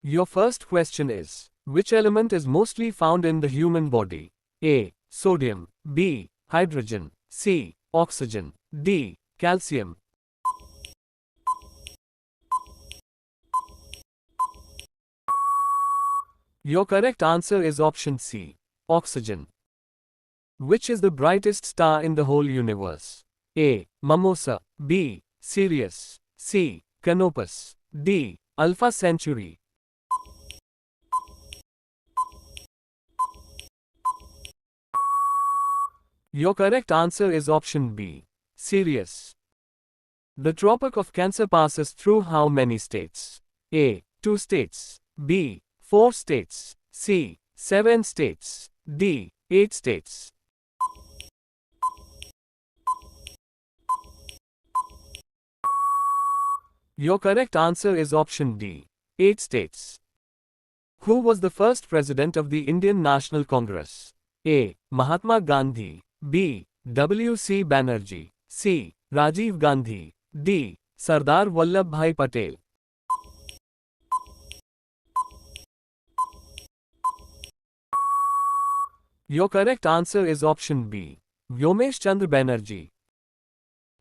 Your first question is, which element is mostly found in the human body? A. Sodium. B. Hydrogen. C. Oxygen. D. Calcium. Your correct answer is option C. Oxygen. Which is the brightest star in the whole universe? A. Mimosa. B. Sirius. C. Canopus. D. Alpha Centauri. Your correct answer is option B. Sirius. The Tropic of Cancer passes through how many states? A. 2 states. B. 4 states. C. 7 states. D. 8 states. Your correct answer is option D. 8 states. Who was the first president of the Indian National Congress? A. Mahatma Gandhi. B. W.C. Banerjee. C. Rajiv Gandhi. D. Sardar Vallabhbhai Patel. Your correct answer is option B. Vyomesh Chandra Banerjee.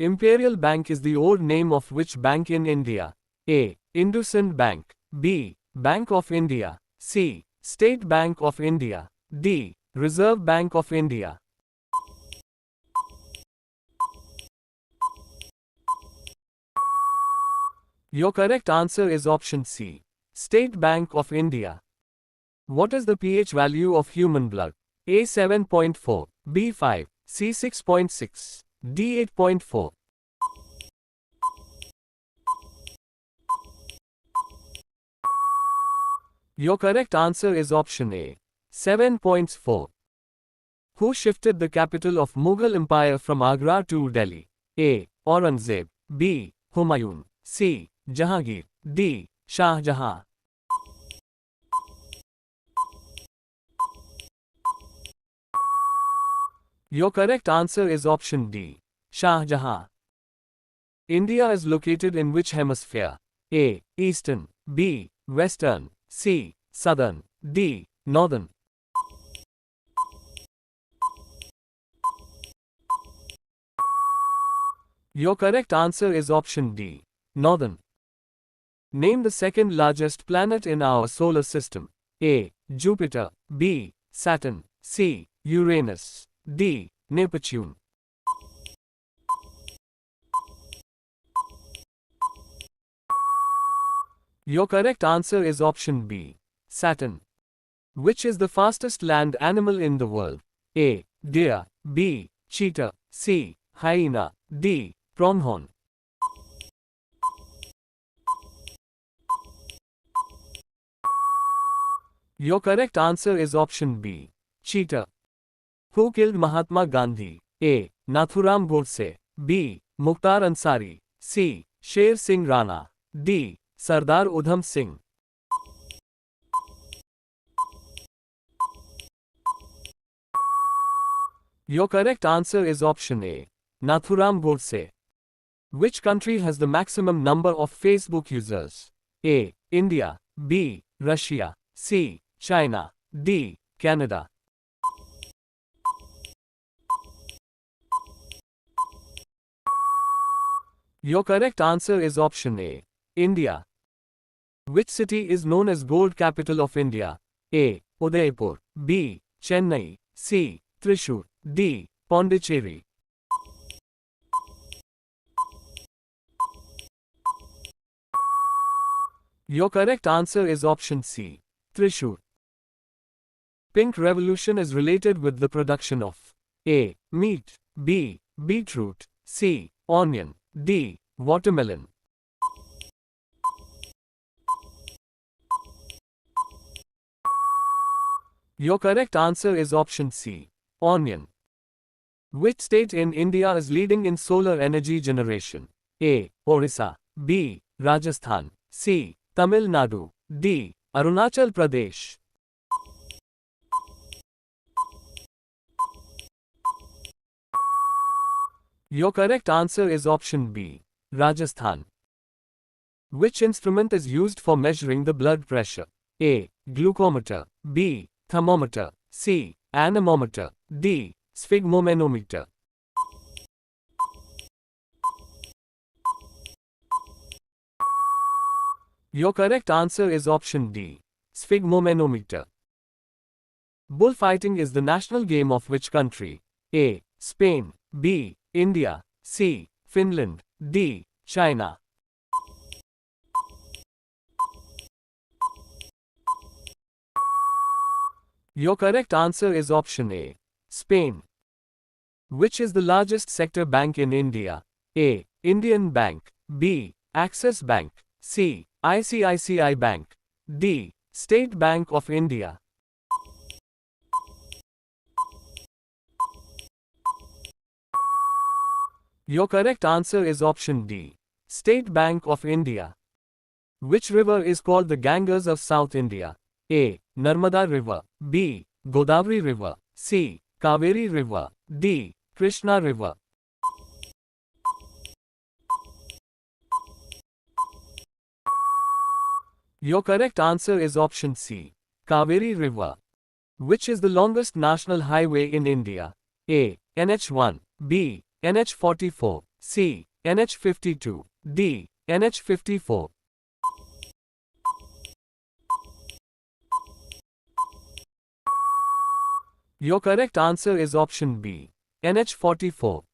Imperial Bank is the old name of which bank in India? A. IndusInd Bank. B. Bank of India. C. State Bank of India. D. Reserve Bank of India. Your correct answer is option C. State Bank of India. What is the pH value of human blood? A 7.4, B 5, C 6.6, D 8.4. Your correct answer is option A. 7.4. Who shifted the capital of Mughal Empire from Agra to Delhi? A. Aurangzeb. B. Humayun. C. Jahangir. D. Shah Jahan. Your correct answer is option D. Shah Jahan. India is located in which hemisphere? A. Eastern. B. Western. C. Southern. D. Northern. Your correct answer is option D. Northern. Name the second largest planet in our solar system. A. Jupiter. B. Saturn. C. Uranus. D. Neptune. Your correct answer is option B. Saturn. Which is the fastest land animal in the world? A. Deer. B. Cheetah. C. Hyena. D. Pronghorn. Your correct answer is option B. Cheetah. Who killed Mahatma Gandhi? A. Nathuram Godse. B. Mukhtar Ansari. C. Sher Singh Rana. D. Sardar Udham Singh. Your correct answer is option A. Nathuram Godse. Which country has the maximum number of Facebook users? A. India. B. Russia. C. China. D. Canada. Your correct answer is option A. India. Which city is known as Gold Capital of India? A. Udaipur. B. Chennai. C. Thrissur. D. Pondicherry. Your correct answer is option C. Thrissur. Pink revolution is related with the production of A. Meat. B. Beetroot. C. Onion. D. Watermelon. Your correct answer is option C. Onion. Which state in India is leading in solar energy generation? A. Orissa. B. Rajasthan. C. Tamil Nadu. D. Arunachal Pradesh. Your correct answer is option B. Rajasthan. Which instrument is used for measuring the blood pressure? A. Glucometer. B. Thermometer. C. Anemometer. D. Sphygmomanometer. Your correct answer is option D. Sphygmomanometer. Bullfighting is the national game of which country? A. Spain. B. India. C. Finland. D. China. Your correct answer is option A. Spain. Which is the largest sector bank in India? A. Indian Bank. B. Axis Bank. C. ICICI Bank. D. State Bank of India. Your correct answer is option D. State Bank of India. Which river is called the Ganges of South India? A. Narmada River. B. Godavari River. C. Kaveri River. D. Krishna River. Your correct answer is option C. Kaveri River. Which is the longest national highway in India? A. NH1. B. NH44. C. NH52. D. NH54. Your correct answer is option B. NH44.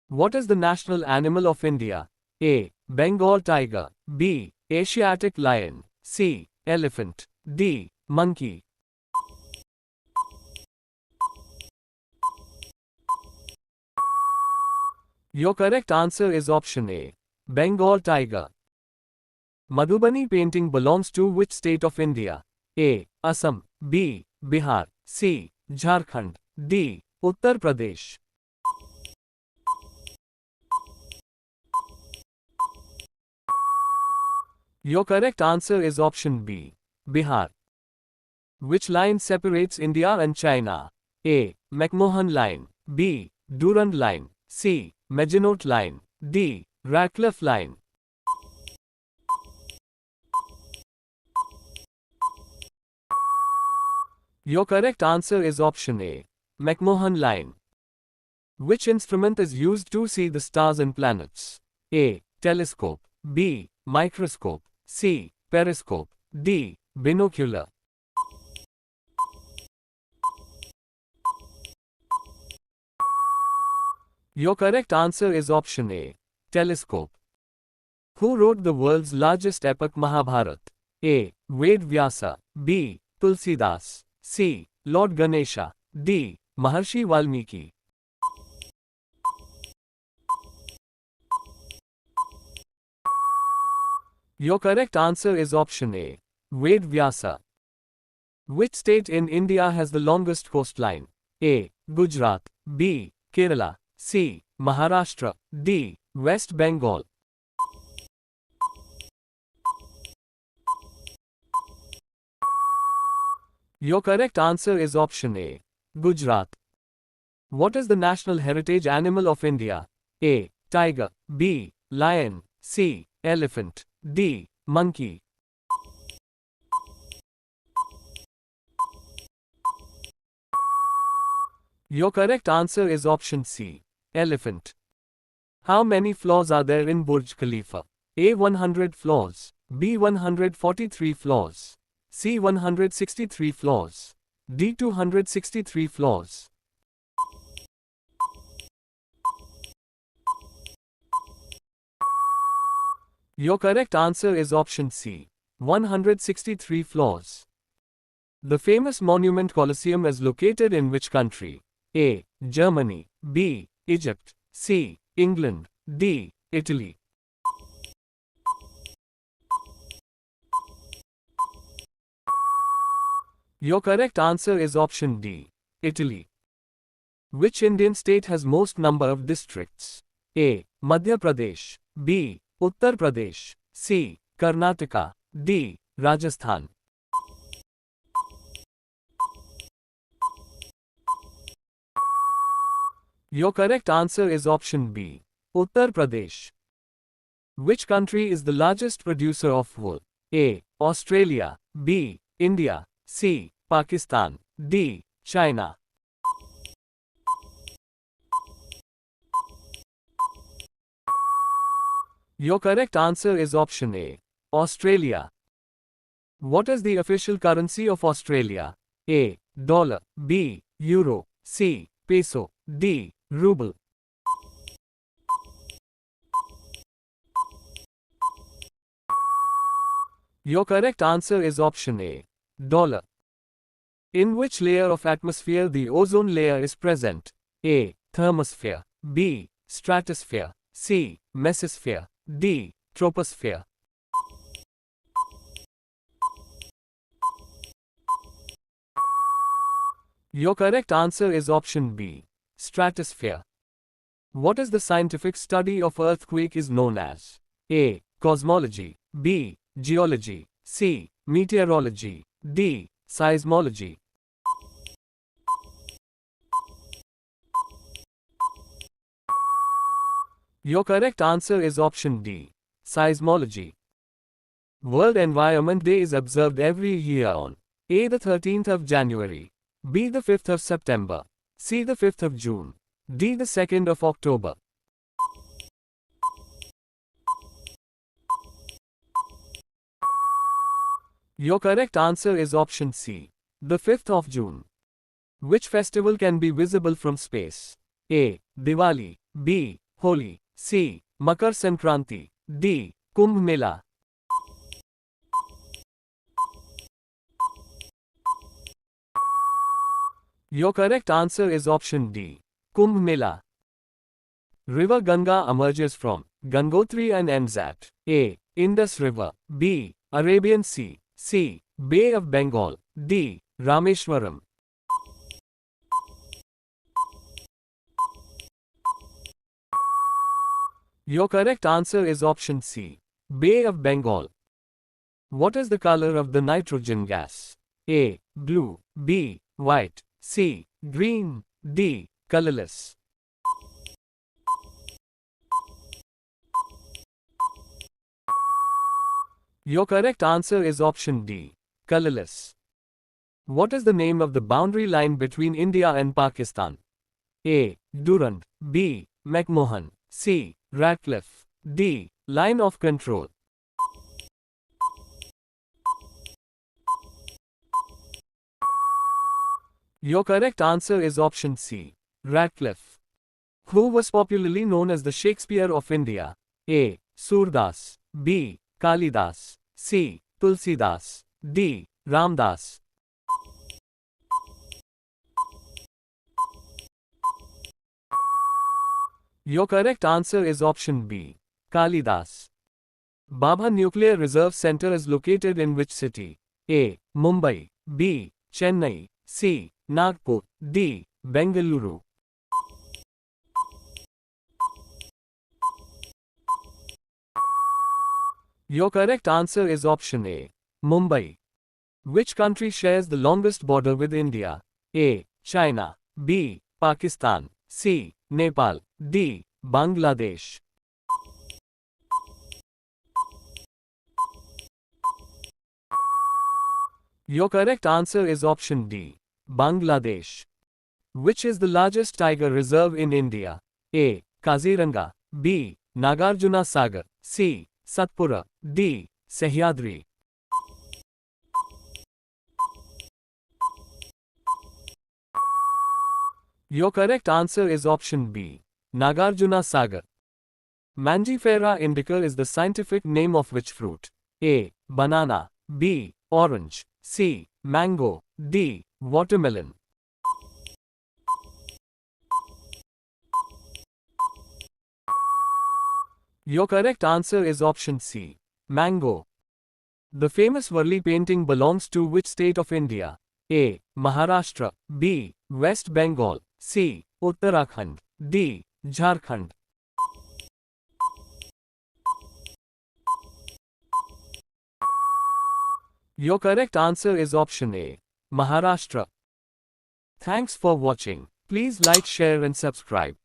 What is the national animal of India? A. Bengal tiger. B. Asiatic lion. C. Elephant. D. Monkey. Your correct answer is option A. Bengal tiger. Madhubani painting belongs to which state of India? A. Assam. B. Bihar. C. Jharkhand. D. Uttar Pradesh. Your correct answer is option B. Bihar. Which line separates India and China? A. McMahon Line. B. Durand Line. C. Maginot Line. D. Radcliffe Line. Your correct answer is option A. McMahon Line. Which instrument is used to see the stars and planets? A. Telescope. B. Microscope. C. Periscope. D. Binocular. Your correct answer is option A. Telescope. Who wrote the world's largest epic Mahabharat? A. Ved Vyasa. B. Tulsidas. C. Lord Ganesha. D. Maharshi Valmiki. Your correct answer is option A. Ved Vyasa. Which state in India has the longest coastline? A. Gujarat. B. Kerala. C. Maharashtra. D. West Bengal. Your correct answer is option A. Gujarat. What is the national heritage animal of India? A. Tiger. B. Lion. C. Elephant. D. Monkey. Your correct answer is option C. Elephant. How many floors are there in Burj Khalifa? A. 100 floors. B. 143 floors. C. 163 floors. D. 263 floors. Your correct answer is option C. 163 floors. The famous monument Colosseum is located in which country? A. Germany. B. Egypt. C. England. D. Italy. Your correct answer is option D. Italy. Which Indian state has most number of districts? A. Madhya Pradesh. B. Uttar Pradesh. C. Karnataka. D. Rajasthan. Your correct answer is option B. Uttar Pradesh. Which country is the largest producer of wool? A. Australia. B. India. C. Pakistan. D. China. Your correct answer is option A. Australia. What is the official currency of Australia? A. Dollar. B. Euro. C. Peso. D. Ruble. Your correct answer is option A. Dollar. In which layer of atmosphere the ozone layer is present? A. Thermosphere. B. Stratosphere. C. Mesosphere. D. Troposphere. Your correct answer is option B. Stratosphere. What is the scientific study of earthquake is known as? A. Cosmology. B. Geology. C. Meteorology. D. Seismology. Your correct answer is option D. Seismology. World Environment Day is observed every year on A. the 13th of January. B. the 5th of September. C. the 5th of June. D. the 2nd of October. Your correct answer is option C. the 5th of June. Which festival can be visible from space? A. Diwali. B. Holi. C. Makar Sankranti. D. Kumbh Mela. Your correct answer is option D. Kumbh Mela. River Ganga emerges from Gangotri and ends at A. Indus River. B. Arabian Sea. C. Bay of Bengal. D. Rameshwaram. Your correct answer is option C. Bay of Bengal. What is the color of the nitrogen gas? A. Blue. B. White. C. Green. D. Colorless. Your correct answer is option D. Colorless. What is the name of the boundary line between India and Pakistan? A. Durand. B. McMahon. C. Radcliffe. D. Line of control. Your correct answer is option C. Radcliffe. Who was popularly known as the Shakespeare of India? A. Surdas. B. Kalidas. C. Tulsidas. D. Ramdas. Your correct answer is option B. Kalidas. Bhabha Nuclear Reserve Center is located in which city? A. Mumbai. B. Chennai. C. Nagpur. D. Bengaluru. Your correct answer is option A. Mumbai. Which country shares the longest border with India? A. China. B. Pakistan. C. Nepal. D. Bangladesh. Your correct answer is option D. Bangladesh. Which is the largest tiger reserve in India? A. Kaziranga. B. Nagarjuna Sagar. C. Satpura. D. Sahyadri. Your correct answer is option B. Nagarjuna Sagar. Mangifera indica is the scientific name of which fruit? A. Banana. B. Orange. C. Mango. D. Watermelon. Your correct answer is option C. Mango. The famous Varli painting belongs to which state of India? A. Maharashtra. B. West Bengal. C. Uttarakhand. D. Jharkhand. Your correct answer is option A. Maharashtra. Thanks for watching. Please like, share and subscribe.